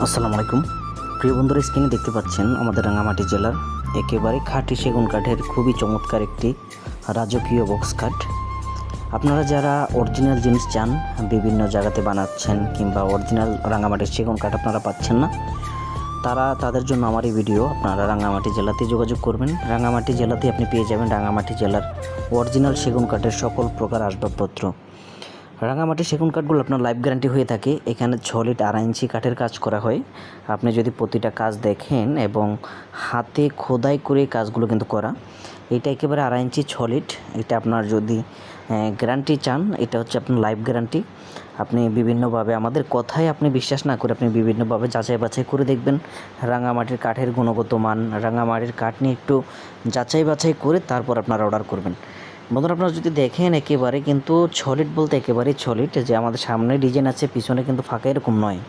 আসসালামু আলাইকুম। প্রিয় বন্ধুরা, স্ক্রিনে দেখতে পাচ্ছেন আমাদের রাঙামাটি জেলার একেবারে খাঁটি সেগুন কাঠের খুবই চমৎকার একটি রাজকীয় বক্স কাঠ। আপনারা যারা অরিজিনাল জিনিস চান, বিভিন্ন জায়গাতে বানাচ্ছেন কিংবা অরিজিনাল রাঙামাটির সেগুন কাঠ আপনারা পাচ্ছেন না, তাদের জন্য আমার এই ভিডিও। আপনারা রাঙামাটি জেলাতে যোগাযোগ করবেন। রাঙামাটি জেলাতে আপনি পেয়ে যাবেন রাঙামাটি জেলার অরিজিনাল সেগুন কাঠের সকল প্রকার আসবাবপত্র। রাঙামাটি সেগুন কাঠগুলো আপনার লাইফ গ্যারান্টি হয়ে থাকে। এখানে 6 লিট 2.5 ইঞ্চি কাঠের কাজ করা হয়। আপনি যদি প্রতিটা কাজ দেখেন এবং হাতে খোদাই করে কাজগুলো কিন্তু করা, এটা একেবারে 2.5 ইঞ্চি 6 লিট। এটা আপনার যদি গ্যারান্টি চান, এটা হচ্ছে আপনার লাইফ গ্যারান্টি। আপনি বিভিন্নভাবে আমাদের কথায় আপনি বিশ্বাস না করে আপনি বিভিন্নভাবে যাচাই বাছাই করে দেখবেন রাঙামাটির কাঠের গুণগত মান। রাঙামাটির কাঠ নিয়ে একটু যাচাই বাছাই করে তারপর আপনারা অর্ডার করবেন। বন্ধুরা, আপনারা যদি দেখেন একেবারে কিন্তু সলিড বলতে একেবারেই সলিড, যে আমাদের সামনে ডিজাইন আছে পিছনে কিন্তু ফাঁকা, এরকম নয়।